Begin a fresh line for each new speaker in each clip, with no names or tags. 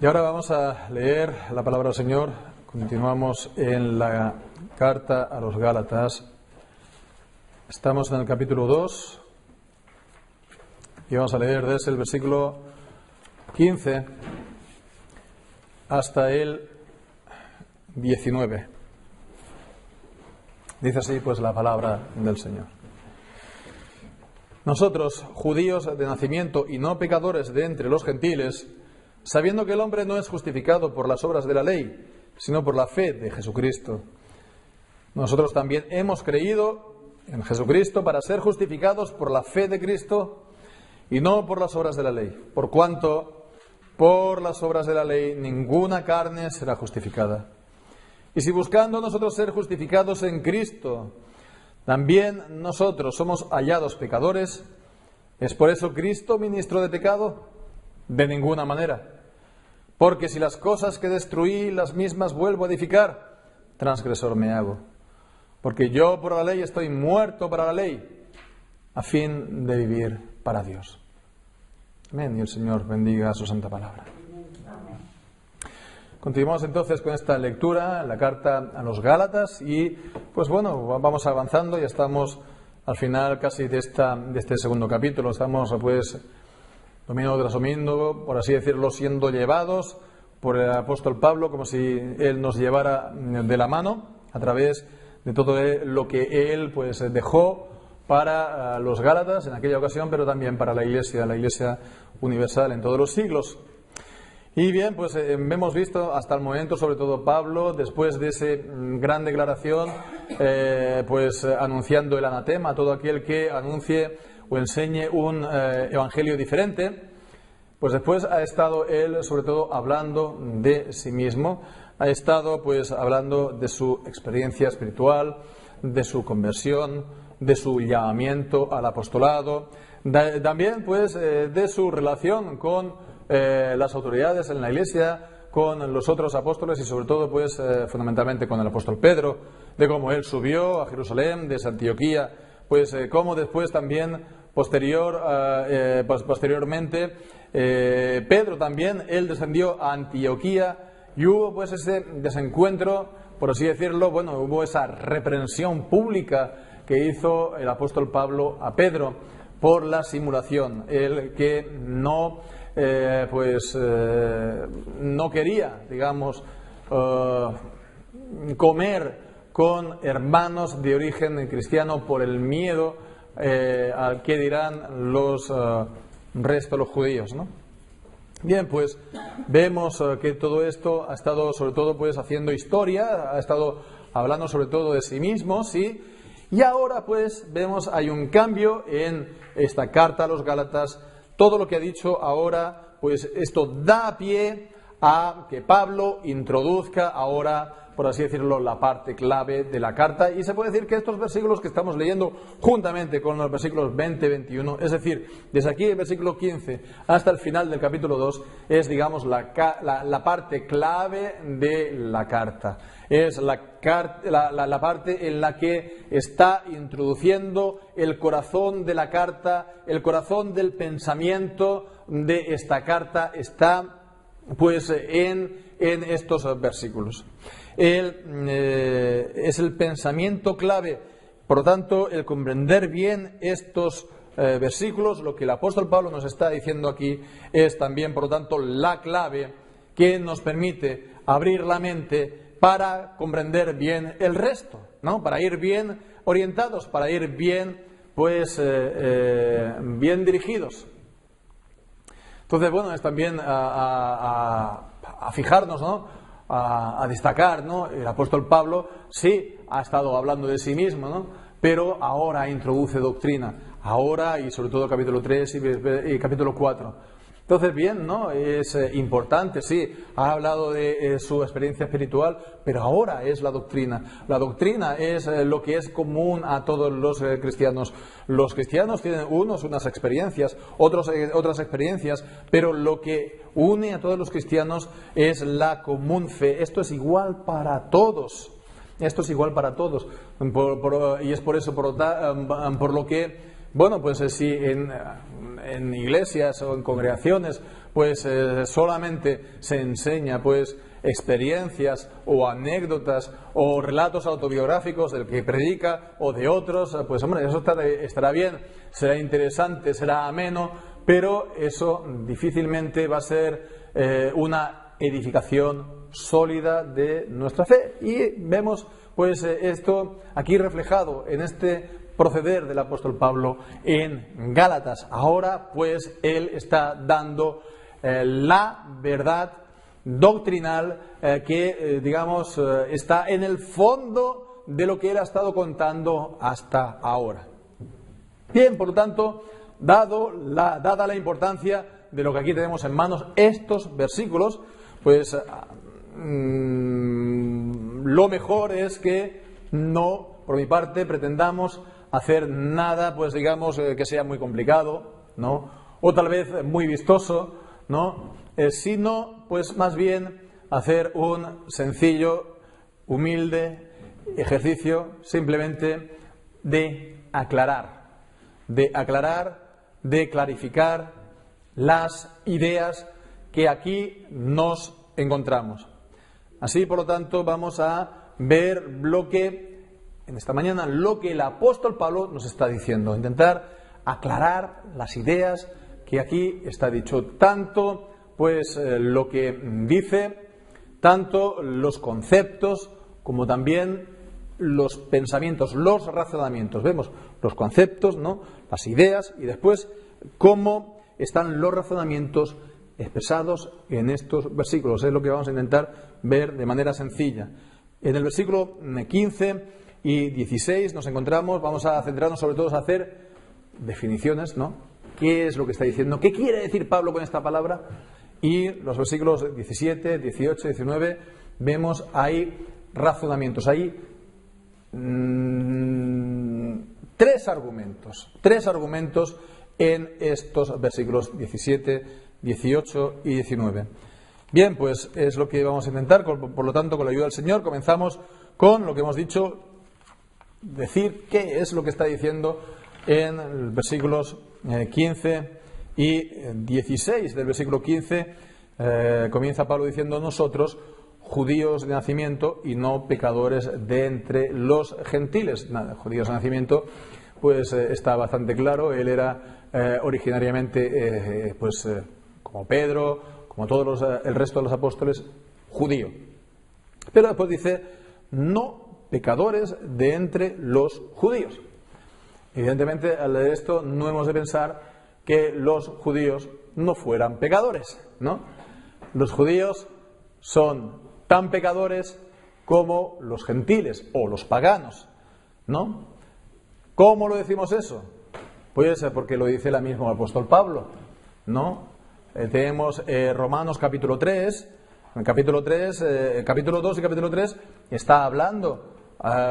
Y ahora vamos a leer la palabra del Señor. Continuamos en la carta a los Gálatas. Estamos en el capítulo 2 y vamos a leer desde el versículo 15 hasta el 19. Dice así pues la palabra del Señor. Nosotros, judíos de nacimiento y no pecadores de entre los gentiles, sabiendo que el hombre no es justificado por las obras de la ley, sino por la fe de Jesucristo. Nosotros también hemos creído en Jesucristo para ser justificados por la fe de Cristo y no por las obras de la ley, por cuanto por las obras de la ley ninguna carne será justificada. Y si buscando nosotros ser justificados en Cristo, también nosotros somos hallados pecadores, ¿es por eso Cristo ministro de pecado? De ninguna manera. Porque si las cosas que destruí, las mismas vuelvo a edificar, transgresor me hago. Porque yo por la ley estoy muerto para la ley, a fin de vivir para Dios. Amén. Y el Señor bendiga su santa palabra. Continuamos entonces con esta lectura, la carta a los Gálatas, y pues bueno, vamos avanzando, ya estamos al final casi de este segundo capítulo. Estamos pues domingo tras domingo, por así decirlo, siendo llevados por el apóstol Pablo, como si él nos llevara de la mano a través de todo lo que él pues dejó para los Gálatas en aquella ocasión, pero también para la Iglesia universal en todos los siglos. Y bien, pues hemos visto hasta el momento, sobre todo Pablo, después de esa gran declaración, pues anunciando el anatema a todo aquel que anuncie o enseñe un evangelio diferente, pues después ha estado él sobre todo hablando de sí mismo, ha estado pues hablando de su experiencia espiritual, de su conversión, de su llamamiento al apostolado, también pues de su relación con las autoridades en la Iglesia, con los otros apóstoles y sobre todo pues fundamentalmente con el apóstol Pedro, de cómo él subió a Jerusalén desde Antioquía, pues cómo después también posteriormente Pedro también, él descendió a Antioquía y hubo pues ese desencuentro, por así decirlo, bueno, hubo esa reprensión pública que hizo el apóstol Pablo a Pedro por la simulación, el que no no quería, digamos, comer con hermanos de origen cristiano por el miedo al que dirán los restos de los judíos, ¿no? Bien, pues vemos que todo esto ha estado sobre todo pues haciendo historia, ha estado hablando sobre todo de sí mismo, ¿sí? Y ahora pues vemos hay un cambio en esta carta a los Gálatas. Todo lo que ha dicho ahora, pues esto da pie a que Pablo introduzca ahora, por así decirlo, la parte clave de la carta. Y se puede decir que estos versículos que estamos leyendo juntamente con los versículos 20 y 21, es decir, desde aquí el versículo 15 hasta el final del capítulo 2, es, digamos, la parte clave de la carta. Es la parte en la que está introduciendo el corazón de la carta, el corazón del pensamiento de esta carta está pues en estos versículos. Es el pensamiento clave, por lo tanto, el comprender bien estos versículos, lo que el apóstol Pablo nos está diciendo aquí, es también, por lo tanto, la clave que nos permite abrir la mente para comprender bien el resto, ¿no? Para ir bien orientados, para ir bien, pues, bien dirigidos. Entonces, bueno, es también a fijarnos, ¿no? A destacar, ¿no? El apóstol Pablo sí ha estado hablando de sí mismo, ¿no? Pero ahora introduce doctrina, ahora y sobre todo capítulo 3 y capítulo 4. Entonces, bien, ¿no? Es importante, sí, ha hablado de su experiencia espiritual, pero ahora es la doctrina. La doctrina es lo que es común a todos los cristianos. Los cristianos tienen unas experiencias, otras experiencias, pero lo que une a todos los cristianos es la común fe. Esto es igual para todos. Esto es igual para todos. Y es por eso, por lo que, bueno, pues si en iglesias o en congregaciones pues solamente se enseña pues experiencias o anécdotas o relatos autobiográficos del que predica o de otros, pues hombre, eso estará bien, será interesante, será ameno, pero eso difícilmente va a ser una edificación sólida de nuestra fe. Y vemos pues esto aquí reflejado en este proceder del apóstol Pablo en Gálatas. Ahora pues él está dando la verdad doctrinal que digamos está en el fondo de lo que él ha estado contando hasta ahora. Bien, por lo tanto, dada la importancia de lo que aquí tenemos en manos, estos versículos, pues lo mejor es que no, por mi parte, pretendamos hacer nada, pues digamos, que sea muy complicado, ¿no? O tal vez muy vistoso, ¿no? Sino, pues más bien hacer un sencillo, humilde ejercicio simplemente de aclarar, de clarificar las ideas que aquí nos encontramos. Así, por lo tanto, vamos a ver en esta mañana lo que el apóstol Pablo nos está diciendo, intentar aclarar las ideas que aquí está dicho, tanto pues lo que dice, tanto los conceptos como también los pensamientos, los razonamientos. Vemos los conceptos, ¿no?, las ideas, y después cómo están los razonamientos expresados en estos versículos. Es lo que vamos a intentar ver de manera sencilla. En el versículo 15 y 16 nos encontramos, vamos a centrarnos sobre todo en hacer definiciones, ¿no? ¿Qué es lo que está diciendo? ¿Qué quiere decir Pablo con esta palabra? Y los versículos 17, 18, 19, vemos ahí razonamientos, hay tres argumentos en estos versículos 17, 18 y 19. Bien, pues es lo que vamos a intentar, por lo tanto, con la ayuda del Señor, comenzamos con lo que hemos dicho, decir qué es lo que está diciendo en los versículos 15 y 16. Del versículo 15 comienza Pablo diciendo: nosotros, judíos de nacimiento y no pecadores de entre los gentiles. Nada, judíos de nacimiento, pues está bastante claro. Él era originariamente, como Pedro, como todos el resto de los apóstoles, judío. Pero después dice: no pecadores de entre los judíos. Evidentemente, al leer esto, no hemos de pensar que los judíos no fueran pecadores, ¿no? Los judíos son tan pecadores como los gentiles o los paganos, ¿no? ¿Cómo lo decimos eso? Pues porque lo dice el mismo apóstol Pablo, ¿no? Tenemos Romanos capítulo 3, en capítulo 3, capítulo 2 y capítulo 3 está hablando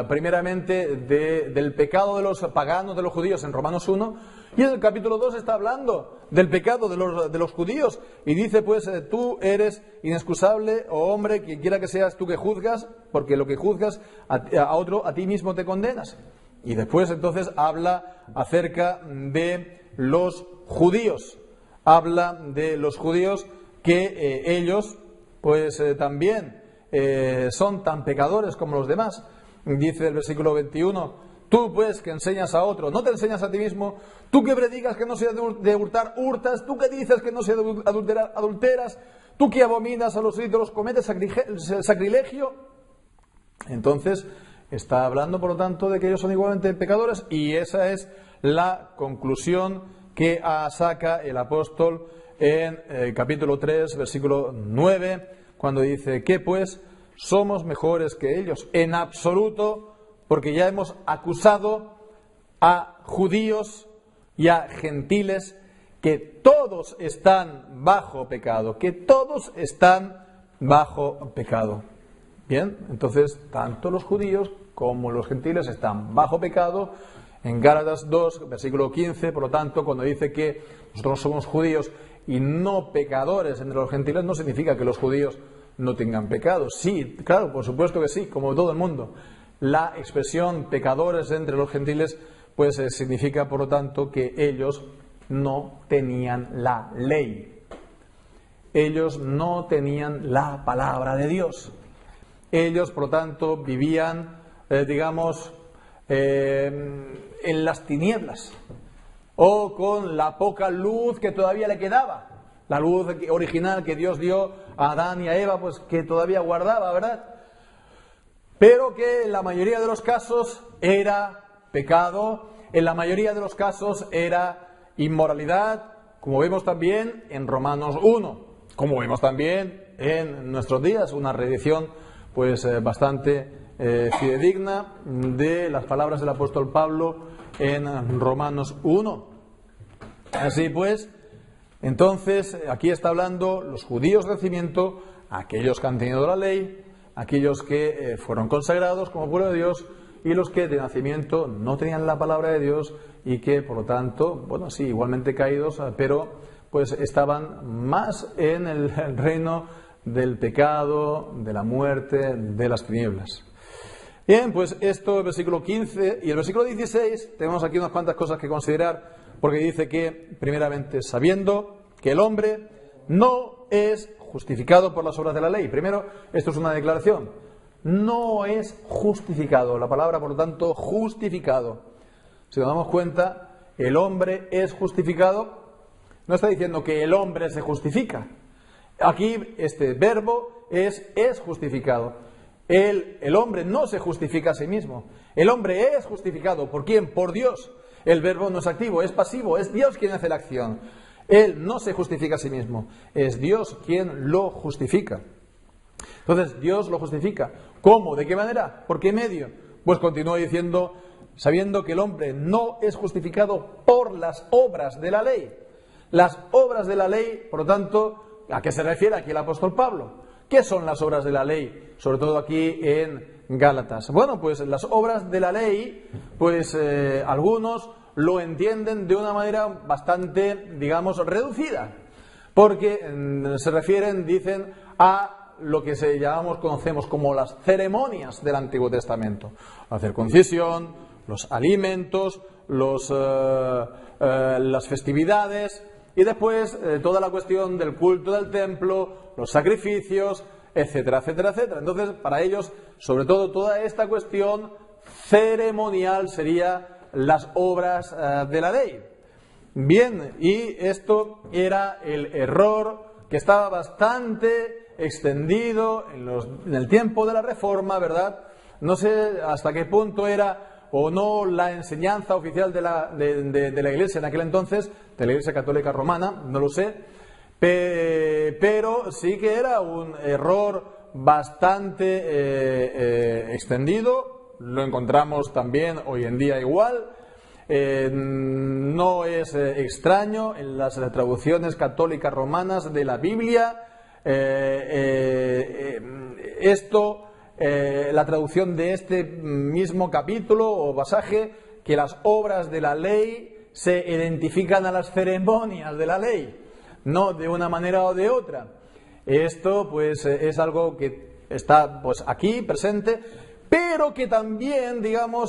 primeramente del pecado de los paganos, de los judíos, en Romanos 1, y en el capítulo 2 está hablando del pecado de los judíos, y dice pues tú eres inexcusable, oh hombre, quien quiera que seas tú que juzgas, porque lo que juzgas a otro, a ti mismo te condenas. Y después entonces habla acerca de los judíos, que ellos pues también son tan pecadores como los demás. Dice el versículo 21: tú pues que enseñas a otro, ¿no te enseñas a ti mismo? Tú que predicas que no se ha de hurtar, hurtas. Tú que dices que no se ha de adulterar, adulteras. Tú que abominas a los ídolos, cometes sacrilegio. Entonces está hablando, por lo tanto, de que ellos son igualmente pecadores, y esa es la conclusión que saca el apóstol en capítulo 3, versículo 9, cuando dice que pues somos mejores que ellos en absoluto, porque ya hemos acusado a judíos y a gentiles que todos están bajo pecado, Bien, entonces tanto los judíos como los gentiles están bajo pecado. En Gálatas 2, versículo 15, por lo tanto, cuando dice que nosotros somos judíos y no pecadores entre los gentiles, no significa que los judíos no tengan pecado. Sí, claro, por supuesto que sí, como todo el mundo. La expresión pecadores entre los gentiles, pues significa, por lo tanto, que ellos no tenían la ley. ellos no tenían la palabra de Dios. Ellos, por lo tanto, vivían, en las tinieblas, o con la poca luz que todavía le quedaba, la luz original que Dios dio a Adán y a Eva, pues que todavía guardaba, ¿verdad? Pero que en la mayoría de los casos era pecado, en la mayoría de los casos era inmoralidad, como vemos también en Romanos 1, como vemos también en nuestros días, una reedición pues bastante fidedigna de las palabras del apóstol Pablo en Romanos 1. Así pues, entonces aquí está hablando los judíos de nacimiento, aquellos que han tenido la ley, aquellos que fueron consagrados como pueblo de Dios, y los que de nacimiento no tenían la palabra de Dios y que, por lo tanto, bueno, sí, igualmente caídos, pero pues estaban más en el reino del pecado, de la muerte, de las tinieblas. Bien, pues esto, el versículo 15 y el versículo 16, tenemos aquí unas cuantas cosas que considerar, porque dice que, primeramente, sabiendo que el hombre no es justificado por las obras de la ley. Primero, esto es una declaración. No es justificado. La palabra, por lo tanto, justificado. Si nos damos cuenta, el hombre es justificado. No está diciendo que el hombre se justifica. Aquí este verbo es justificado. El hombre no se justifica a sí mismo. El hombre es justificado. ¿Por quién? Por Dios. El verbo no es activo, es pasivo. Es Dios quien hace la acción. Él no se justifica a sí mismo. Es Dios quien lo justifica. Entonces, Dios lo justifica. ¿Cómo? ¿De qué manera? ¿Por qué medio? Pues continúa diciendo, sabiendo que el hombre no es justificado por las obras de la ley. Las obras de la ley, por lo tanto, ¿a qué se refiere aquí el apóstol Pablo? ¿Qué son las obras de la ley? Sobre todo aquí en Gálatas. Bueno, pues las obras de la ley, pues algunos lo entienden de una manera bastante, reducida. Porque se refieren, dicen, a lo que conocemos como las ceremonias del Antiguo Testamento. La circuncisión, los alimentos, las festividades y después toda la cuestión del culto del templo, los sacrificios, etcétera, etcétera, etcétera. Entonces, para ellos, sobre todo, toda esta cuestión ceremonial sería las obras de la ley. Bien, y esto era el error que estaba bastante extendido en el tiempo de la Reforma, ¿verdad? No sé hasta qué punto era o no la enseñanza oficial de la Iglesia en aquel entonces, de la Iglesia Católica Romana, no lo sé, pero sí que era un error bastante extendido. Lo encontramos también hoy en día igual. No es extraño en las traducciones católicas romanas de la Biblia. La traducción de este mismo capítulo o pasaje, que las obras de la ley se identifican a las ceremonias de la ley, no de una manera o de otra. Esto pues es algo que está pues aquí presente, pero que también,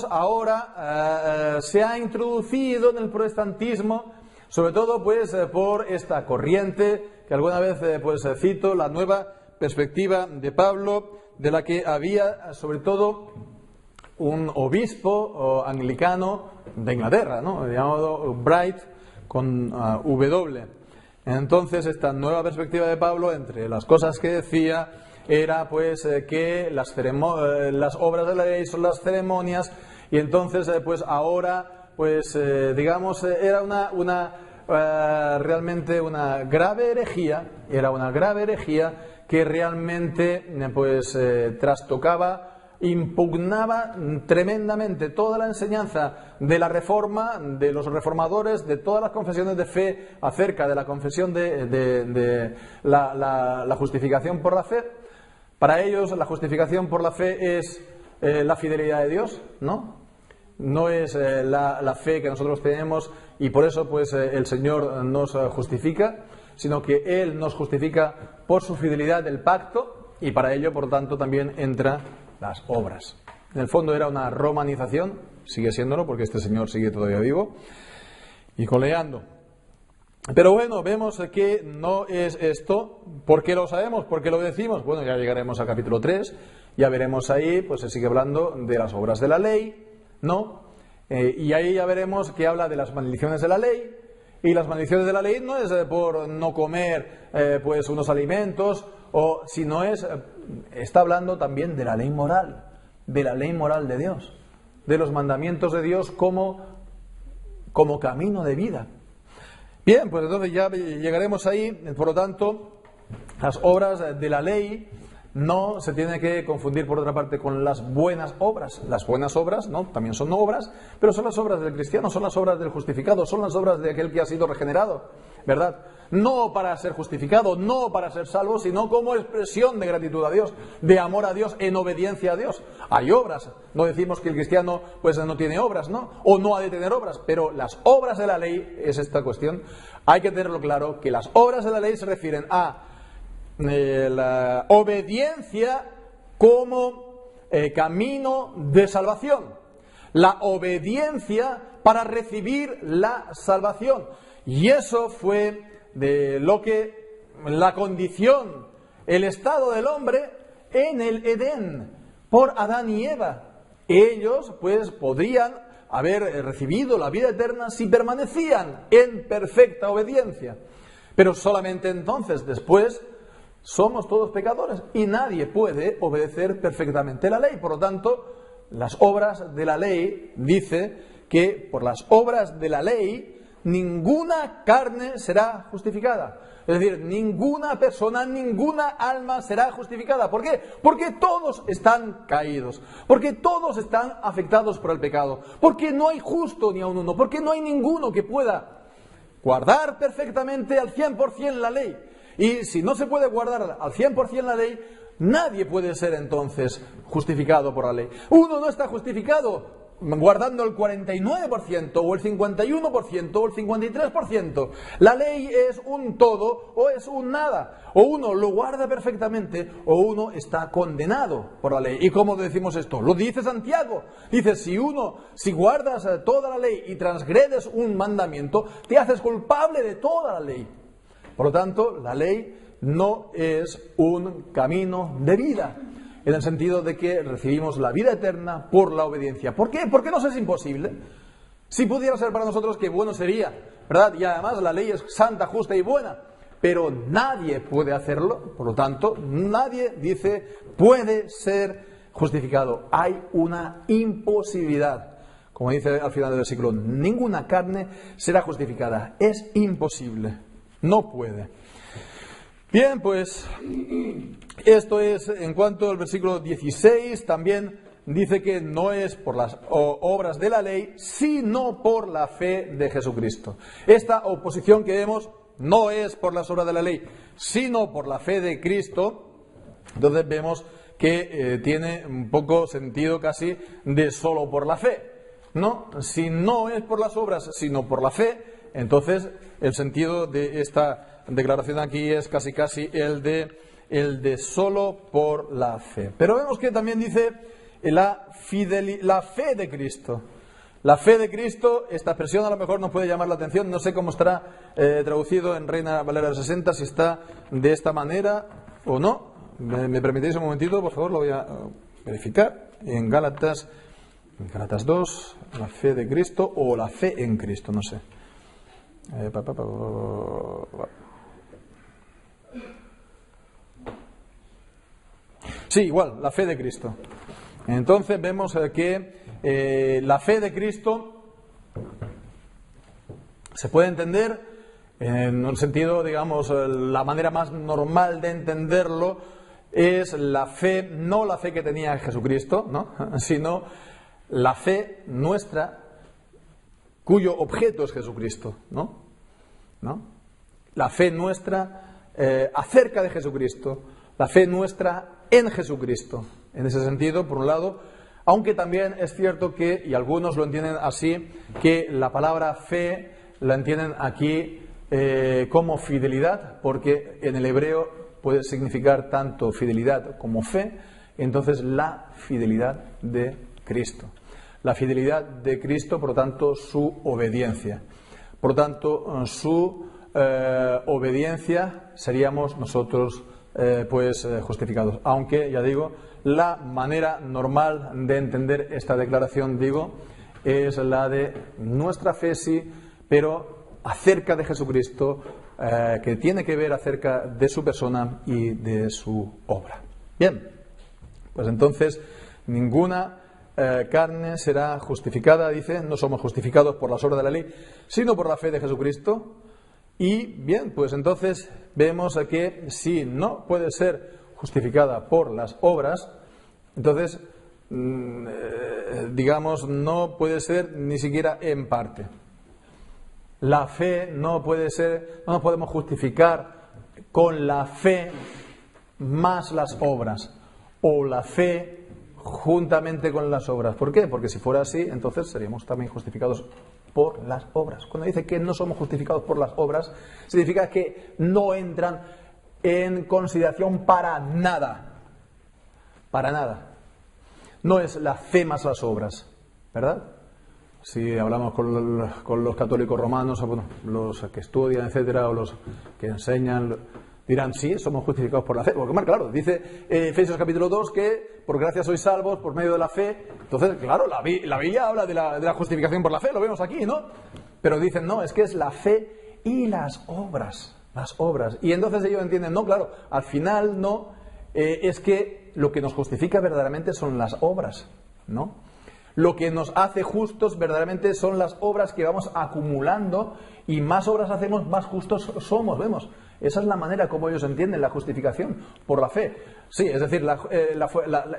ahora se ha introducido en el protestantismo, sobre todo pues por esta corriente que alguna vez cito, la nueva perspectiva de Pablo, de la que había sobre todo un obispo anglicano de Inglaterra, ¿no?, llamado Bright, con W. Entonces, esta nueva perspectiva de Pablo, entre las cosas que decía, era pues que las obras de la ley son las ceremonias, y entonces ahora era realmente una grave herejía, que realmente trastocaba, impugnaba tremendamente toda la enseñanza de la Reforma, de los reformadores, de todas las confesiones de fe acerca de la confesión de la justificación por la fe. Para ellos la justificación por la fe es la fidelidad de Dios, ¿no? No es la fe que nosotros tenemos y por eso el Señor nos justifica, sino que Él nos justifica por su fidelidad del pacto, y para ello, por tanto, también entra las obras. En el fondo era una romanización, sigue siéndolo porque este Señor sigue todavía vivo y coleando. Pero bueno, vemos que no es esto. ¿Por qué lo sabemos? ¿Por qué lo decimos? Bueno, ya llegaremos al capítulo 3, ya veremos ahí, pues se sigue hablando de las obras de la ley, ¿no? Y ahí ya veremos que habla de las maldiciones de la ley, y las maldiciones de la ley no es por no comer pues unos alimentos, sino está hablando también de la ley moral, de la ley moral de Dios, de los mandamientos de Dios como camino de vida. Bien, pues entonces ya llegaremos ahí. Por lo tanto, las obras de la ley no se tiene que confundir, por otra parte, con las buenas obras. Las buenas obras, ¿no?, también son obras, pero son las obras del cristiano, son las obras del justificado, son las obras de aquel que ha sido regenerado, ¿verdad? No para ser justificado, no para ser salvo, sino como expresión de gratitud a Dios, de amor a Dios, en obediencia a Dios. Hay obras, no decimos que el cristiano pues no tiene obras, ¿no?, o no ha de tener obras, pero las obras de la ley es esta cuestión. Hay que tenerlo claro, que las obras de la ley se refieren a la obediencia como camino de salvación, la obediencia para recibir la salvación. Y eso fue de lo que la condición, el estado del hombre en el Edén, por Adán y Eva. Ellos pues podrían haber recibido la vida eterna si permanecían en perfecta obediencia, pero solamente entonces. Después somos todos pecadores y nadie puede obedecer perfectamente la ley. Por lo tanto, las obras de la ley, dice que por las obras de la ley ninguna carne será justificada. Es decir, ninguna persona, ninguna alma será justificada. ¿Por qué? Porque todos están caídos, porque todos están afectados por el pecado, porque no hay justo ni aun uno, porque no hay ninguno que pueda guardar perfectamente al 100% la ley. Y si no se puede guardar al 100% la ley, nadie puede ser entonces justificado por la ley. Uno no está justificado guardando el 49% o el 51% o el 53%. La ley es un todo o es un nada. O uno lo guarda perfectamente o uno está condenado por la ley. ¿Y cómo decimos esto? Lo dice Santiago. Dice, si guardas toda la ley y transgredes un mandamiento, te haces culpable de toda la ley. Por lo tanto, la ley no es un camino de vida, en el sentido de que recibimos la vida eterna por la obediencia. ¿Por qué? Porque nos es imposible. Si pudiera ser para nosotros, qué bueno sería, ¿verdad? Y además la ley es santa, justa y buena, pero nadie puede hacerlo. Por lo tanto, nadie, dice, puede ser justificado. Hay una imposibilidad. Como dice al final del versículo, ninguna carne será justificada. Es imposible. No puede. Bien, pues esto es en cuanto al versículo 16. También dice que no es por las obras de la ley, sino por la fe de Jesucristo. Esta oposición que vemos no es por las obras de la ley, sino por la fe de Cristo. Entonces vemos que tiene un poco sentido casi de solo por la fe, ¿no? Si no es por las obras, sino por la fe, entonces el sentido de esta declaración aquí es casi el de solo por la fe. Pero vemos que también dice la fe de Cristo. La fe de Cristo, esta expresión a lo mejor nos puede llamar la atención, no sé cómo estará traducido en Reina Valera del 60, si está de esta manera o no. ¿Me permitéis un momentito? Por favor, lo voy a verificar. En Gálatas 2, la fe de Cristo o la fe en Cristo, no sé. Sí, igual, la fe de Cristo. Entonces vemos que la fe de Cristo se puede entender en un sentido, digamos, la manera más normal de entenderlo es la fe, no la fe que tenía Jesucristo, ¿no?, sino la fe nuestra, cuyo objeto es Jesucristo, ¿no? La fe nuestra acerca de Jesucristo, la fe nuestra en Jesucristo. En ese sentido, por un lado, aunque también es cierto que, y algunos lo entienden así, que la palabra fe la entienden aquí como fidelidad, porque en el hebreo puede significar tanto fidelidad como fe. Entonces, la fidelidad de Cristo. La fidelidad de Cristo, por lo tanto, su obediencia. Por lo tanto, su obediencia seríamos nosotros justificados. Aunque, ya digo, la manera normal de entender esta declaración, digo, es la de nuestra fe, sí, pero acerca de Jesucristo, que tiene que ver acerca de su persona y de su obra. Bien, pues entonces ninguna carne será justificada, dice, no somos justificados por las obras de la ley, sino por la fe de Jesucristo. Y bien, pues entonces vemos que si no puede ser justificada por las obras, entonces, digamos, no puede ser ni siquiera en parte. La fe no puede ser, no nos podemos justificar con la fe más las obras, o la fe juntamente con las obras. ¿Por qué? Porque si fuera así, entonces seríamos también justificados por las obras. Cuando dice que no somos justificados por las obras, significa que no entran en consideración para nada. Para nada. No es la fe más las obras, ¿verdad? Si hablamos con los católicos romanos, o bueno, los que estudian, etcétera, o los que enseñan, dirán, sí, somos justificados por la fe. Porque, claro, dice Efesios capítulo 2 que por gracia sois salvos por medio de la fe. Entonces, claro, la Biblia habla de la justificación por la fe, lo vemos aquí, ¿no? Pero dicen, no, es que es la fe y las obras. Las obras. Y entonces ellos entienden, no, claro, al final no, es que lo que nos justifica verdaderamente son las obras, ¿no? Lo que nos hace justos verdaderamente son las obras que vamos acumulando, y más obras hacemos, más justos somos, vemos. Esa es la manera como ellos entienden la justificación por la fe. Sí, es decir,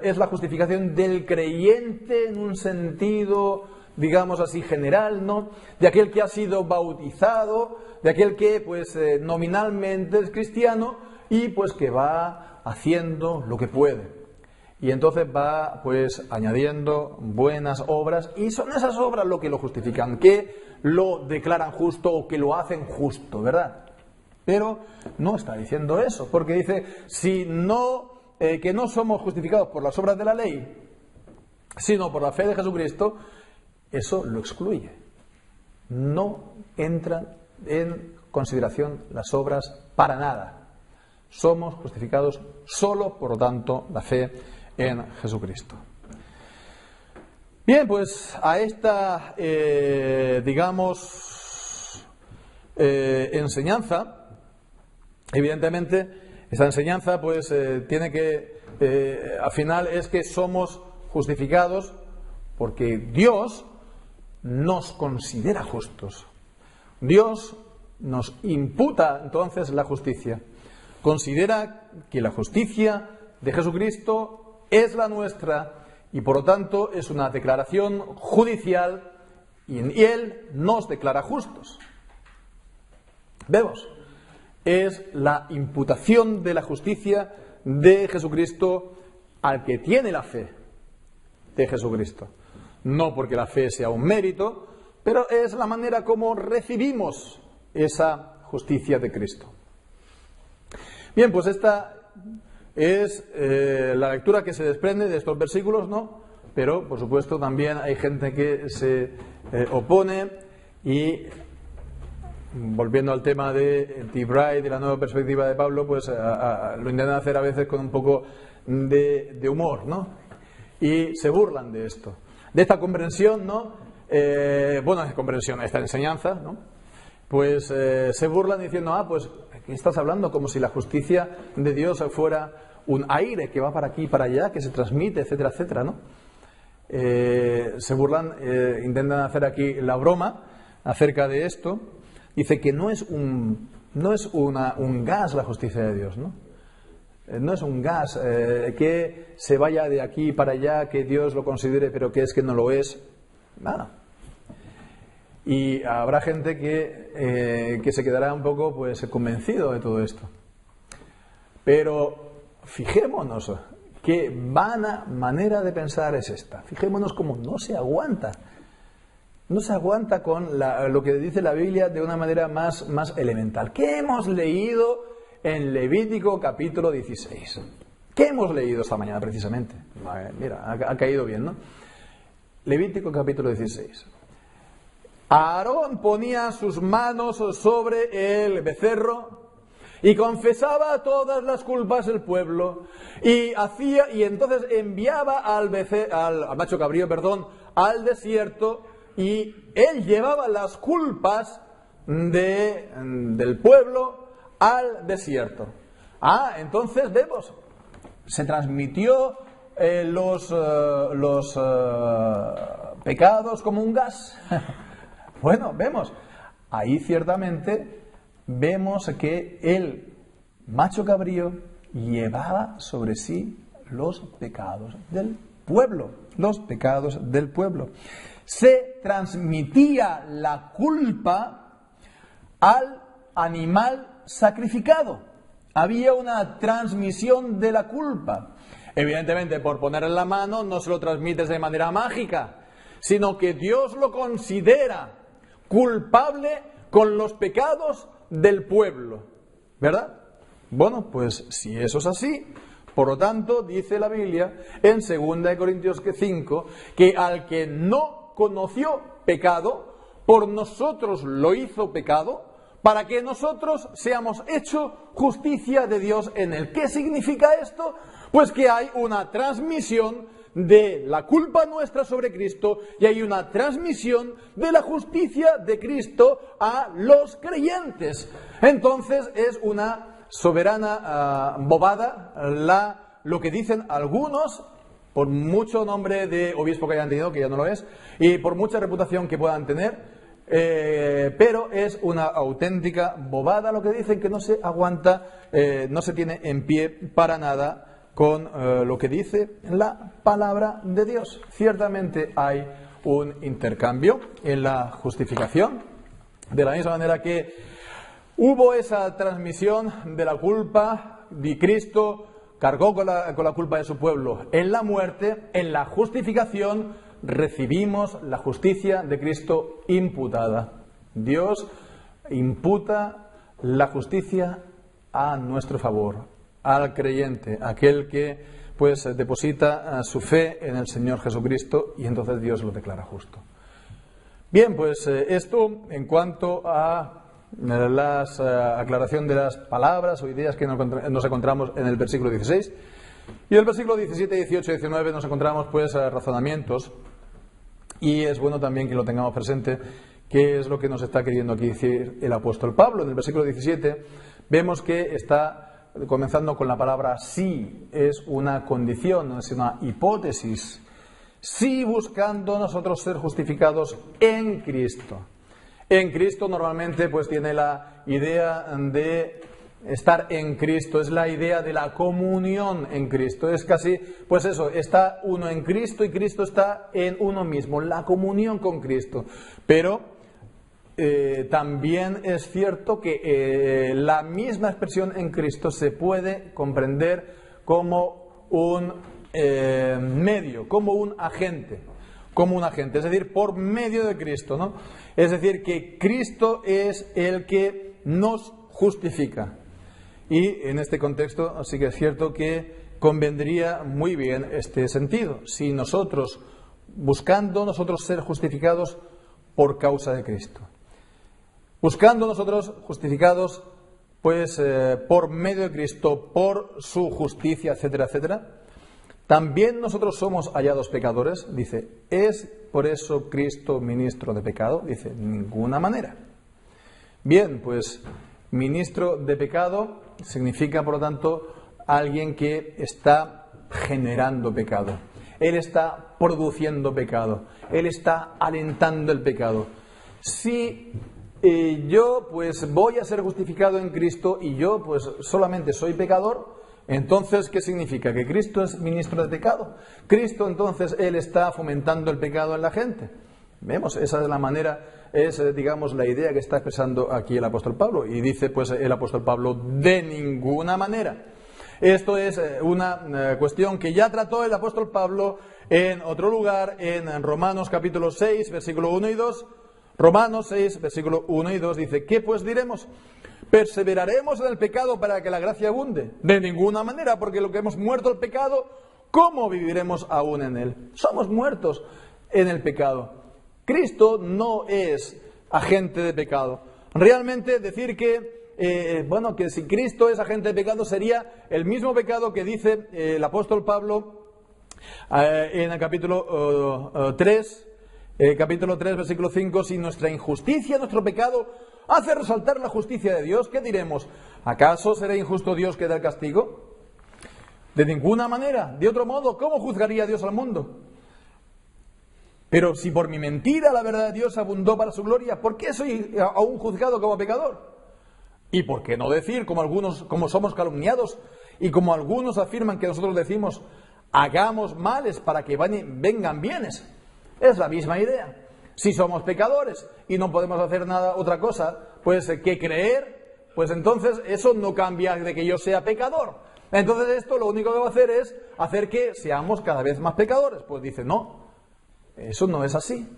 es la justificación del creyente en un sentido, digamos así, general, ¿no? De aquel que ha sido bautizado, de aquel que pues nominalmente es cristiano y pues que va haciendo lo que puede. Y entonces va pues añadiendo buenas obras, y son esas obras lo que lo justifican, que lo declaran justo o que lo hacen justo, ¿verdad? Pero no está diciendo eso, porque dice, si no, que no somos justificados por las obras de la ley, sino por la fe de Jesucristo, eso lo excluye. No entran en consideración las obras para nada. Somos justificados solo, por lo tanto, la fe en Jesucristo. Bien, pues a esta, enseñanza, evidentemente, esta enseñanza pues tiene que, al final es que somos justificados porque Dios nos considera justos. Dios nos imputa entonces la justicia. Considera que la justicia de Jesucristo es la nuestra y por lo tanto es una declaración judicial y Él nos declara justos. Vemos, es la imputación de la justicia de Jesucristo al que tiene la fe de Jesucristo. No porque la fe sea un mérito, pero es la manera como recibimos esa justicia de Cristo. Bien, pues esta es la lectura que se desprende de estos versículos, ¿no? Pero, por supuesto, también hay gente que se opone y, volviendo al tema de T-Bright, de la nueva perspectiva de Pablo, pues lo intentan hacer a veces con un poco de humor, ¿no? Y se burlan de esto, de esta comprensión, ¿no? Comprensión, esta enseñanza, ¿no? Pues se burlan diciendo, pues aquí estás hablando como si la justicia de Dios fuera un aire que va para aquí y para allá, que se transmite, etcétera, etcétera, ¿no? Se burlan, intentan hacer aquí la broma acerca de esto. Dice que no es un gas la justicia de Dios, ¿no? No es un gas que se vaya de aquí para allá, que Dios lo considere, pero que es que no lo es. Nada. Y habrá gente que se quedará un poco pues convencido de todo esto. Pero fijémonos qué vana manera de pensar es esta. Fijémonos cómo no se aguanta. No se aguanta con lo que dice la Biblia de una manera más elemental. ¿Qué hemos leído en Levítico capítulo 16? ¿Qué hemos leído esta mañana precisamente? Mira, ha caído bien, ¿no? Levítico capítulo 16. Aarón ponía sus manos sobre el becerro y confesaba todas las culpas del pueblo y entonces enviaba al macho cabrío, al desierto, y él llevaba las culpas del pueblo al desierto. Entonces vemos, se transmitió los pecados como un gas. Bueno, vemos, ahí ciertamente vemos que el macho cabrío llevaba sobre sí los pecados del pueblo, Se transmitía la culpa al animal sacrificado. Había una transmisión de la culpa. Evidentemente, por ponerle la mano no se lo transmites de manera mágica, sino que Dios lo considera culpable con los pecados del pueblo, ¿verdad? Bueno, pues si eso es así, por lo tanto, dice la Biblia en 2 Corintios 5, que al que no conoció pecado, por nosotros lo hizo pecado, para que nosotros seamos hechos justicia de Dios en él. ¿Qué significa esto? Pues que hay una transmisión de la culpa nuestra sobre Cristo y hay una transmisión de la justicia de Cristo a los creyentes. Entonces es una soberana bobada lo que dicen algunos, por mucho nombre de obispo que hayan tenido, que ya no lo es, y por mucha reputación que puedan tener, pero es una auténtica bobada lo que dicen, que no se aguanta, no se tiene en pie para nada con lo que dice la palabra de Dios. Ciertamente hay un intercambio en la justificación, de la misma manera que hubo esa transmisión de la culpa, y Cristo cargó con la culpa de su pueblo en la muerte. En la justificación recibimos la justicia de Cristo imputada. Dios imputa la justicia a nuestro favor, al creyente, aquel que pues deposita su fe en el Señor Jesucristo, y entonces Dios lo declara justo. Bien, pues esto en cuanto a la aclaración de las palabras o ideas que nos encontramos en el versículo 16. Y en el versículo 17, 18 y 19 nos encontramos pues razonamientos, y es bueno también que lo tengamos presente, qué es lo que nos está queriendo aquí decir el apóstol Pablo. En el versículo 17 vemos que está comenzando con la palabra sí. Es una condición, es una hipótesis. Sí, buscando nosotros ser justificados en Cristo. En Cristo normalmente pues tiene la idea de estar en Cristo, es la idea de la comunión en Cristo. Es casi, pues eso, está uno en Cristo y Cristo está en uno mismo, la comunión con Cristo. Pero también es cierto que la misma expresión en Cristo se puede comprender como un medio, como un agente, es decir, por medio de Cristo, ¿no? Es decir, que Cristo es el que nos justifica. Y en este contexto sí que es cierto que convendría muy bien este sentido. Si nosotros, buscando nosotros ser justificados por causa de Cristo, buscando nosotros justificados pues por medio de Cristo, por su justicia, etcétera, etcétera, también nosotros somos hallados pecadores. Dice, ¿es por eso Cristo ministro de pecado? Dice, ninguna manera. Bien, pues ministro de pecado significa, por lo tanto, alguien que está generando pecado. Él está produciendo pecado. Él está alentando el pecado. Si yo pues voy a ser justificado en Cristo y yo pues solamente soy pecador, entonces ¿qué significa? ¿Que Cristo es ministro de pecado? Cristo entonces Él está fomentando el pecado en la gente. Vemos, esa es la manera, digamos la idea que está expresando aquí el apóstol Pablo. Y dice pues el apóstol Pablo, de ninguna manera. Esto es una cuestión que ya trató el apóstol Pablo en otro lugar, en Romanos capítulo 6, versículo 1 y 2. Romanos 6, versículo 1 y 2 dice, ¿qué pues diremos? ¿Perseveraremos en el pecado para que la gracia abunde? De ninguna manera, porque lo que hemos muerto al pecado, ¿cómo viviremos aún en él? Somos muertos en el pecado. Cristo no es agente de pecado. Realmente decir que si Cristo es agente de pecado sería el mismo pecado que dice el apóstol Pablo en el capítulo 3, versículo 5, si nuestra injusticia, nuestro pecado, hace resaltar la justicia de Dios, ¿qué diremos? ¿Acaso será injusto Dios que da el castigo? De ninguna manera. De otro modo, ¿cómo juzgaría Dios al mundo? Pero si por mi mentira la verdad de Dios abundó para su gloria, ¿por qué soy aún juzgado como pecador? ¿Y por qué no decir, como somos calumniados, y como algunos afirman que nosotros decimos, hagamos males para que vengan bienes? Es la misma idea. Si somos pecadores y no podemos hacer nada, otra cosa, pues que creer, pues entonces eso no cambia de que yo sea pecador. Entonces esto lo único que va a hacer es hacer que seamos cada vez más pecadores. Pues dice, no, eso no es así.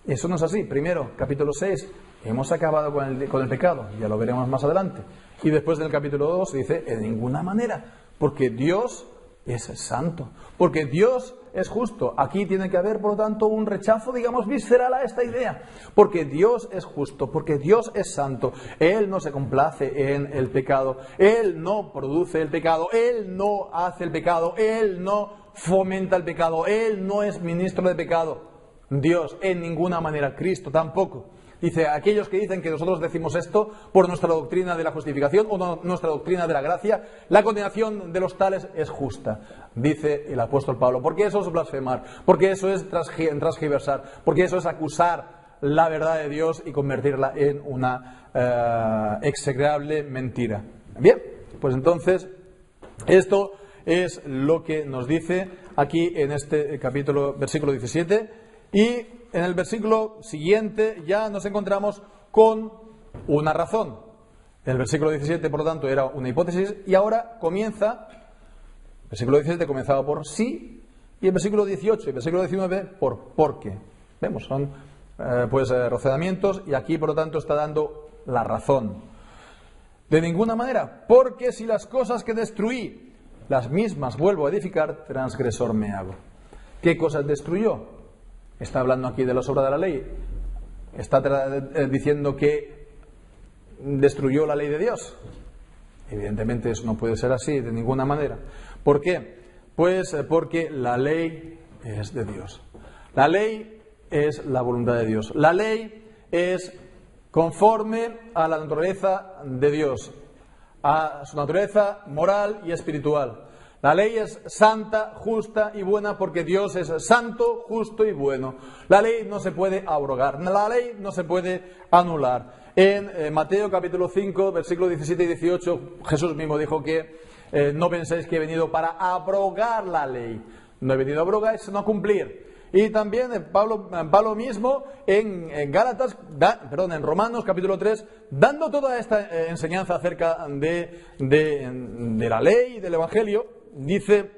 Eso no es así. Primero, capítulo 6, hemos acabado con el pecado, ya lo veremos más adelante. Y después del capítulo 2 dice, en ninguna manera, porque Dios es santo, porque Dios es justo. Aquí tiene que haber, por lo tanto, un rechazo, digamos, visceral a esta idea. Porque Dios es justo, porque Dios es santo. Él no se complace en el pecado. Él no produce el pecado. Él no hace el pecado. Él no fomenta el pecado. Él no es ministro de pecado. Dios, en ninguna manera. Cristo tampoco. Dice, aquellos que dicen que nosotros decimos esto por nuestra doctrina de la justificación o nuestra doctrina de la gracia, la condenación de los tales es justa, dice el apóstol Pablo. Porque eso es blasfemar, porque eso es transgiversar, porque eso es acusar la verdad de Dios y convertirla en una execrable mentira. Bien, pues entonces, esto es lo que nos dice aquí en este capítulo, versículo 17, y en el versículo siguiente ya nos encontramos con una razón. El versículo 17, por lo tanto, era una hipótesis y ahora comienza, el versículo 17 comenzaba por sí y el versículo 18 y el versículo 19 por qué. Vemos, son razonamientos y aquí, por lo tanto, está dando la razón. De ninguna manera, porque si las cosas que destruí, las mismas vuelvo a edificar, transgresor me hago. ¿Qué cosas destruyó? Está hablando aquí de las obras de la ley. Está diciendo que destruyó la ley de Dios. Evidentemente eso no puede ser así de ninguna manera. ¿Por qué? Pues porque la ley es de Dios. La ley es la voluntad de Dios. La ley es conforme a la naturaleza de Dios, a su naturaleza moral y espiritual. La ley es santa, justa y buena porque Dios es santo, justo y bueno. La ley no se puede abrogar, la ley no se puede anular. En Mateo capítulo 5, versículos 17 y 18, Jesús mismo dijo que no penséis que he venido para abrogar la ley. No he venido a abrogar, sino a cumplir. Y también Pablo mismo en Romanos capítulo 3, dando toda esta enseñanza acerca de la ley y del Evangelio, dice,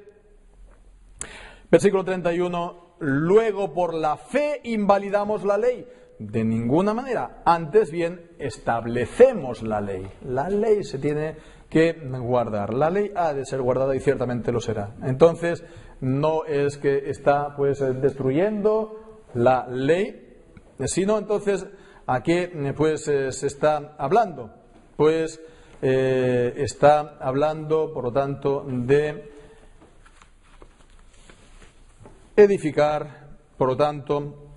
versículo 31, luego por la fe invalidamos la ley. De ninguna manera, antes bien establecemos la ley. La ley se tiene que guardar. La ley ha de ser guardada y ciertamente lo será. Entonces, no es que está destruyendo la ley, sino entonces ¿a qué se está hablando? Pues está hablando, por lo tanto, de edificar, por lo tanto,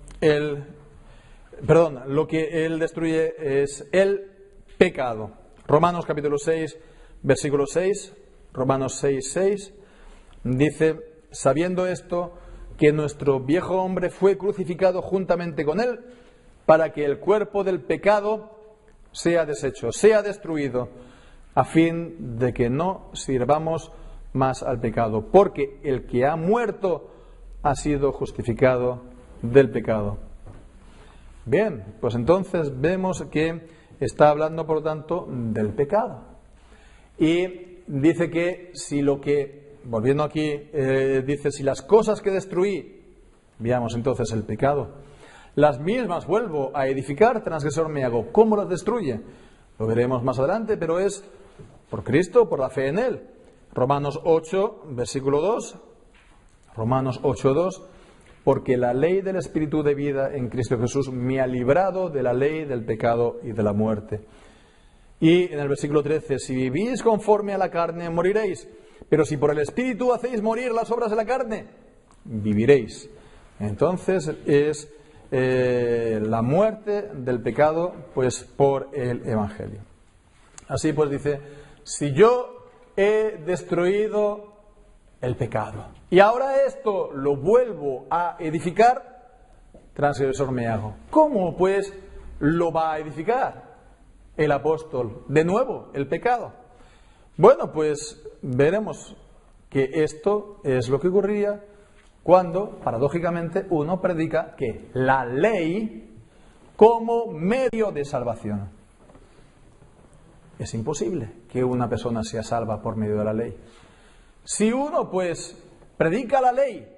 lo que él destruye es el pecado. Romanos capítulo 6, versículo 6, Romanos 6, 6, dice, sabiendo esto, que nuestro viejo hombre fue crucificado juntamente con él, para que el cuerpo del pecado sea deshecho, sea destruido, a fin de que no sirvamos más al pecado, porque el que ha muerto ha sido justificado del pecado. Bien, pues entonces vemos que está hablando, por lo tanto, del pecado. Y dice que volviendo aquí, dice, si las cosas que destruí, veamos entonces el pecado, las mismas vuelvo a edificar, transgresor me hago. ¿Cómo las destruye? Lo veremos más adelante, pero es por Cristo, por la fe en Él. Romanos 8, versículo 2. Romanos 8, 2. porque la ley del Espíritu de vida en Cristo Jesús me ha librado de la ley del pecado y de la muerte. Y en el versículo 13, si vivís conforme a la carne, moriréis, pero si por el Espíritu hacéis morir las obras de la carne, viviréis. Entonces es la muerte del pecado, pues por el Evangelio. Así pues dice, si yo he destruido el pecado y ahora esto lo vuelvo a edificar, transgresor me hago. ¿Cómo pues lo va a edificar el apóstol? De nuevo, el pecado. Bueno, pues veremos que esto es lo que ocurría cuando, paradójicamente, uno predica que la ley como medio de salvación. Es imposible que una persona sea salva por medio de la ley. Si uno, pues, predica la ley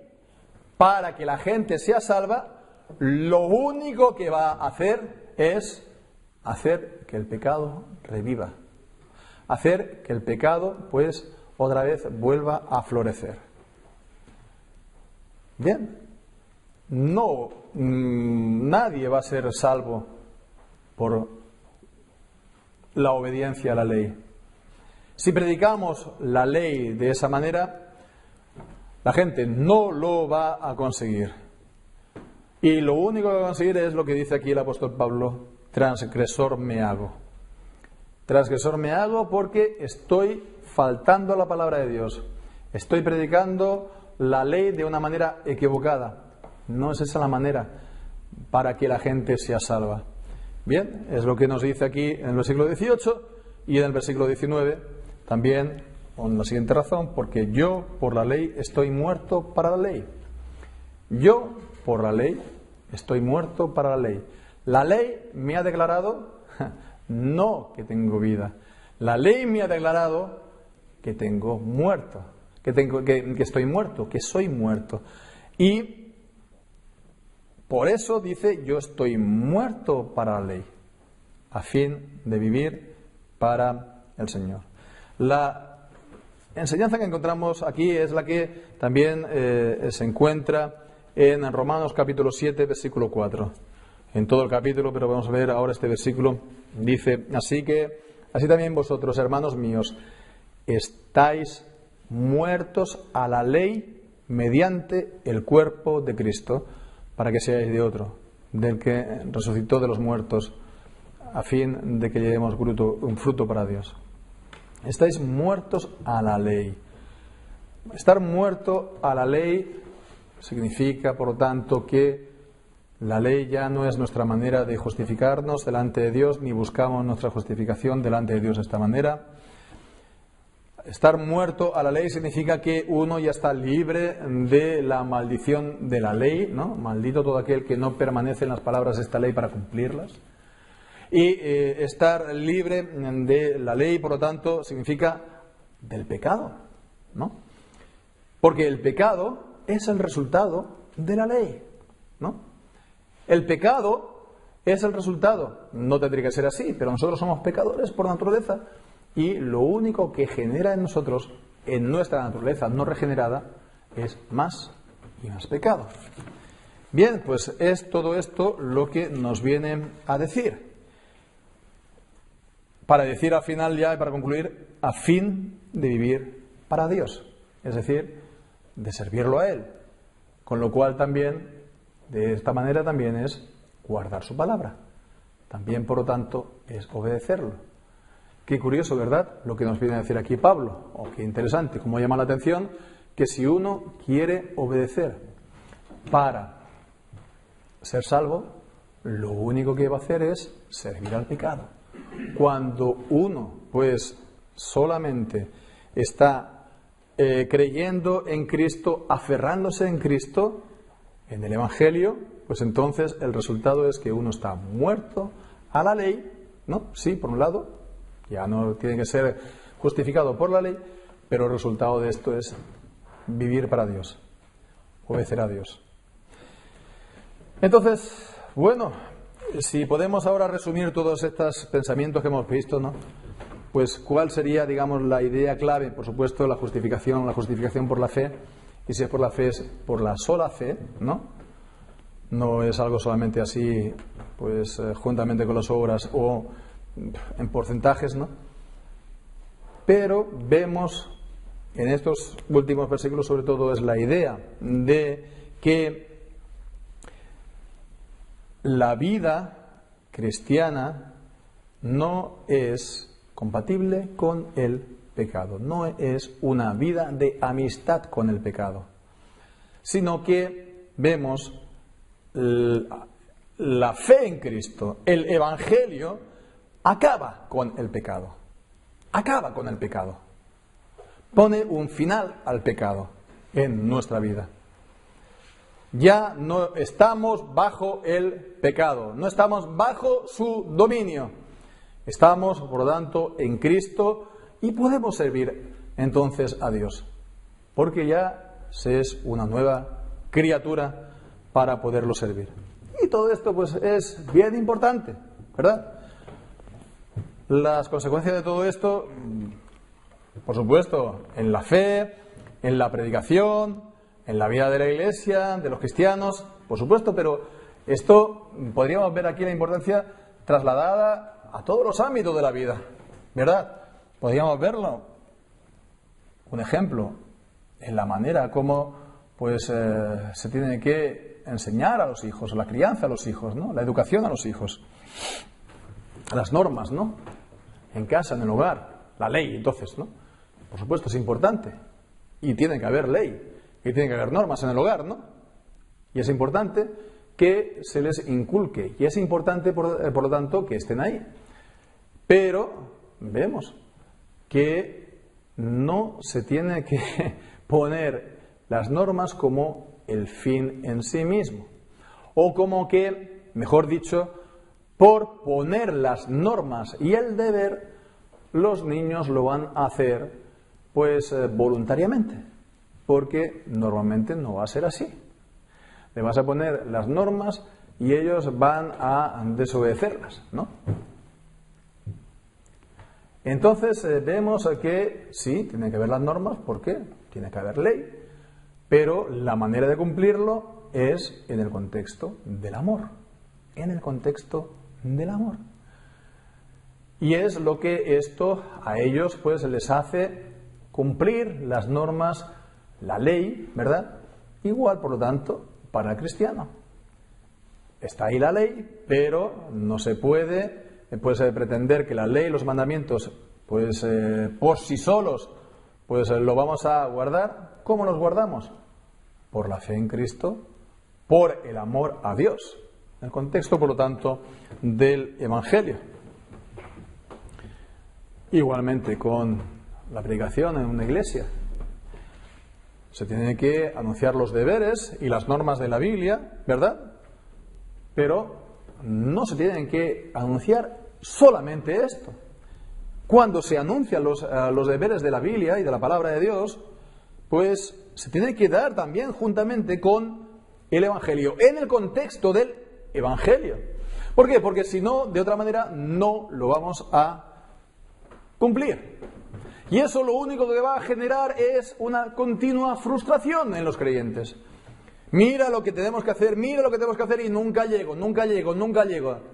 para que la gente sea salva, lo único que va a hacer es hacer que el pecado reviva. Hacer que el pecado, pues, otra vez vuelva a florecer. Bien, nadie va a ser salvo por la obediencia a la ley. Si predicamos la ley de esa manera, la gente no lo va a conseguir. Y lo único que va a conseguir es lo que dice aquí el apóstol Pablo, transgresor me hago. Transgresor me hago porque estoy faltando a la palabra de Dios. Estoy predicando la ley de una manera equivocada. No es esa la manera para que la gente sea salva. Bien, es lo que nos dice aquí en el versículo 18 y en el versículo 19 también con la siguiente razón, porque yo por la ley estoy muerto para la ley. Yo por la ley estoy muerto para la ley. La ley me ha declarado no que tengo vida. La ley me ha declarado que tengo muerto. Que estoy muerto, que soy muerto. Y por eso dice, yo estoy muerto para la ley, a fin de vivir para el Señor. La enseñanza que encontramos aquí es la que también se encuentra en Romanos capítulo 7, versículo 4. En todo el capítulo, pero vamos a ver ahora este versículo. Dice, así también vosotros, hermanos míos, estáis muertos a la ley mediante el cuerpo de Cristo, para que seáis de otro, del que resucitó de los muertos, a fin de que llevemos un fruto para Dios. Estáis muertos a la ley. Estar muerto a la ley significa, por lo tanto, que la ley ya no es nuestra manera de justificarnos delante de Dios, ni buscamos nuestra justificación delante de Dios de esta manera. Estar muerto a la ley significa que uno ya está libre de la maldición de la ley, ¿no? Maldito todo aquel que no permanece en las palabras de esta ley para cumplirlas. Y estar libre de la ley, por lo tanto, significa del pecado, ¿no? Porque el pecado es el resultado de la ley, ¿no? El pecado es el resultado. No tendría que ser así, pero nosotros somos pecadores por naturaleza. Y lo único que genera en nosotros, en nuestra naturaleza no regenerada, es más y más pecado. Bien, pues es todo esto lo que nos viene a decir. Para decir al final ya y para concluir, a fin de vivir para Dios. Es decir, de servirlo a Él. Con lo cual también, de esta manera también es guardar su palabra. También, por lo tanto, es obedecerlo. Qué curioso, ¿verdad? Lo que nos viene a decir aquí Pablo. Oh, qué interesante, cómo llama la atención que si uno quiere obedecer para ser salvo, lo único que va a hacer es servir al pecado. Cuando uno, pues, solamente está creyendo en Cristo, aferrándose en Cristo, en el Evangelio, pues entonces el resultado es que uno está muerto a la ley, ¿no? Sí, por un lado, ya no tiene que ser justificado por la ley, pero el resultado de esto es vivir para Dios, obedecer a Dios. Entonces, bueno, si podemos ahora resumir todos estos pensamientos que hemos visto, ¿no? Pues cuál sería, digamos, la idea clave, por supuesto, la justificación por la fe, Y si es por la fe, es por la sola fe, ¿no? No es algo solamente así, pues juntamente con las obras o en porcentajes, ¿no? Pero vemos en estos últimos versículos, sobre todo, es la idea de que la vida cristiana no es compatible con el pecado, no es una vida de amistad con el pecado, sino que vemos la fe en Cristo, el Evangelio, acaba con el pecado, pone un final al pecado en nuestra vida. Ya no estamos bajo el pecado, no estamos bajo su dominio. Estamos, por lo tanto, en Cristo y podemos servir entonces a Dios, porque ya se es una nueva criatura para poderlo servir. Y todo esto pues es bien importante, ¿verdad? Las consecuencias de todo esto, por supuesto, en la fe, en la predicación, en la vida de la Iglesia, de los cristianos, por supuesto, pero esto podríamos ver aquí la importancia trasladada a todos los ámbitos de la vida, ¿verdad? Podríamos verlo. Un ejemplo, en la manera como pues se tiene que enseñar a los hijos, la crianza a los hijos, ¿no? La educación a los hijos, las normas, ¿no? En casa, en el hogar, la ley, entonces, ¿no? Por supuesto, es importante. Y tiene que haber ley, y tiene que haber normas en el hogar, ¿no? Y es importante que se les inculque, y es importante, por lo tanto, que estén ahí. Pero vemos que no se tiene que poner las normas como el fin en sí mismo. O como que, mejor dicho, por poner las normas y el deber, los niños lo van a hacer pues voluntariamente, porque normalmente no va a ser así. Le vas a poner las normas y ellos van a desobedecerlas, ¿no? Entonces vemos que sí, tiene que haber las normas, ¿por qué? Tiene que haber ley, pero la manera de cumplirlo es en el contexto del amor, en el contexto del amor. Y es lo que esto a ellos pues les hace cumplir las normas, la ley, ¿verdad? Igual, por lo tanto, para el cristiano. Está ahí la ley, pero no se puede pretender que la ley y los mandamientos, pues por sí solos, pues lo vamos a guardar. ¿Cómo los guardamos? Por la fe en Cristo, por el amor a Dios. En el contexto, por lo tanto, del Evangelio. Igualmente con la predicación en una iglesia. Se tienen que anunciar los deberes y las normas de la Biblia, ¿verdad? Pero no se tienen que anunciar solamente esto. Cuando se anuncian los deberes de la Biblia y de la palabra de Dios, pues se tiene que dar también juntamente con el Evangelio, en el contexto del Evangelio. ¿Por qué? Porque si no, de otra manera, no lo vamos a cumplir. Y eso lo único que va a generar es una continua frustración en los creyentes. Mira lo que tenemos que hacer, mira lo que tenemos que hacer y nunca llego.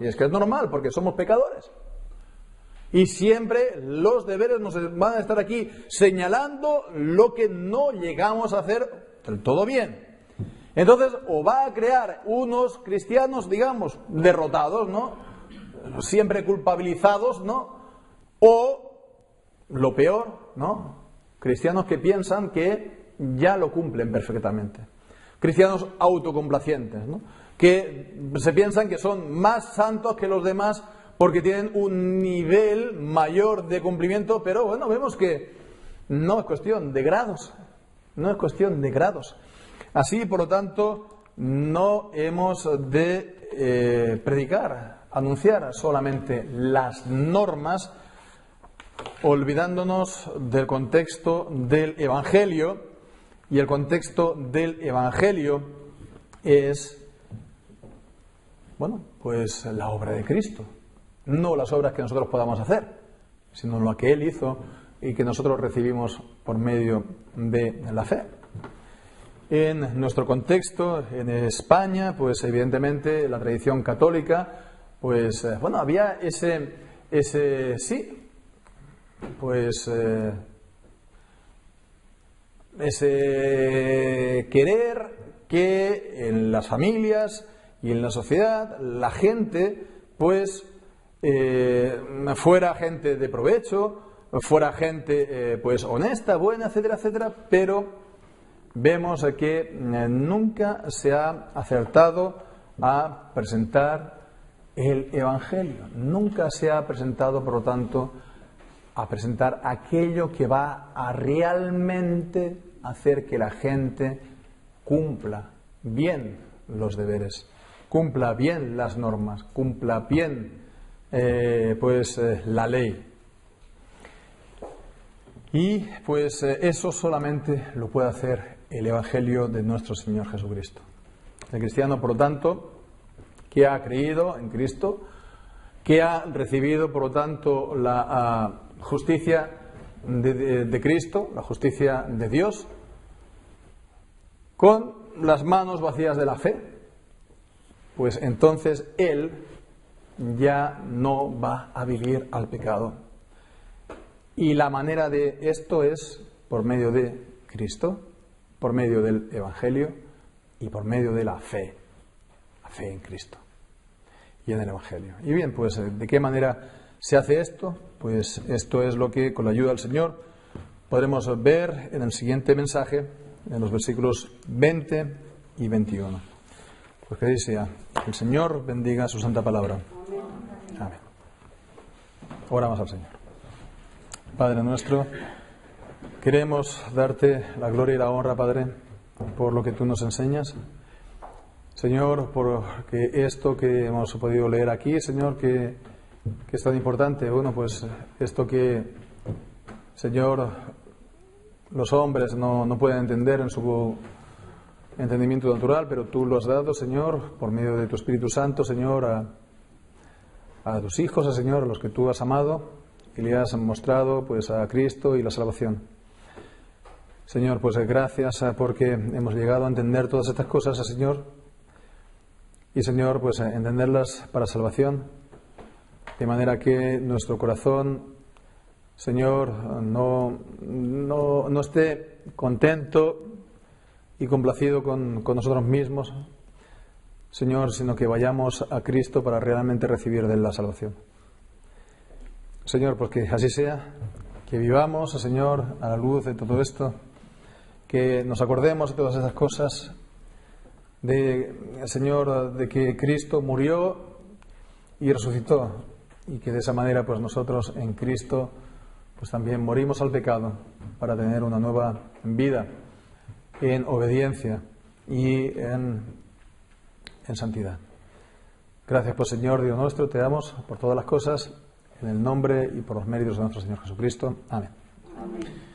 Y es que es normal, porque somos pecadores. Y siempre los deberes nos van a estar aquí señalando lo que no llegamos a hacer del todo bien. Entonces, o va a crear unos cristianos, digamos, derrotados, ¿no? Siempre culpabilizados, ¿no? O, lo peor, ¿no? Cristianos que piensan que ya lo cumplen perfectamente. Cristianos autocomplacientes, ¿no? Que se piensan que son más santos que los demás porque tienen un nivel mayor de cumplimiento, pero bueno, vemos que no es cuestión de grados, no es cuestión de grados. Así, por lo tanto, no hemos de predicar, anunciar solamente las normas, olvidándonos del contexto del Evangelio, y el contexto del Evangelio es, bueno, pues la obra de Cristo, no las obras que nosotros podamos hacer, sino lo que Él hizo y que nosotros recibimos por medio de la fe. en nuestro contexto, en España, pues evidentemente la tradición católica, pues bueno, había ese querer que en las familias y en la sociedad la gente pues fuera gente de provecho, fuera gente pues honesta, buena, etcétera, etcétera, pero vemos que nunca se ha acertado a presentar el Evangelio, nunca se ha presentado, por lo tanto, a presentar aquello que va a realmente hacer que la gente cumpla bien los deberes, cumpla bien las normas, cumpla bien la ley. Y pues eso solamente lo puede hacer el Evangelio de nuestro Señor Jesucristo. El cristiano, por lo tanto, que ha creído en Cristo, que ha recibido, por lo tanto, la justicia de Cristo, la justicia de Dios, con las manos vacías de la fe, pues entonces él ya no va a vivir al pecado. Y la manera de esto es por medio de Cristo, por medio del Evangelio y por medio de la fe en Cristo y en el Evangelio. Y bien, pues ¿de qué manera se hace esto? Pues esto es lo que, con la ayuda del Señor, podremos ver en el siguiente mensaje, en los versículos 20 y 21. Pues que dice el Señor bendiga su santa palabra. Amén. Oramos al Señor. Padre nuestro, queremos darte la gloria y la honra, Padre, por lo que tú nos enseñas. Señor, porque esto que hemos podido leer aquí, Señor, que es tan importante, bueno, pues esto que, Señor, los hombres no pueden entender en su entendimiento natural, pero tú lo has dado, Señor, por medio de tu Espíritu Santo, Señor, a tus hijos, Señor, a los que tú has amado y le has mostrado, pues, a Cristo y la salvación. Señor, pues gracias porque hemos llegado a entender todas estas cosas, Señor, y, Señor, pues entenderlas para salvación, de manera que nuestro corazón, Señor, no esté contento y complacido con nosotros mismos, Señor, sino que vayamos a Cristo para realmente recibir de Él la salvación. Señor, pues que así sea, que vivamos, Señor, a la luz de todo esto, que nos acordemos de todas esas cosas, Señor, de que Cristo murió y resucitó, y que de esa manera, pues nosotros en Cristo, pues también morimos al pecado para tener una nueva vida en obediencia y en santidad. Gracias, pues, Señor Dios nuestro, te damos por todas las cosas, en el nombre y por los méritos de nuestro Señor Jesucristo. Amén. Amén.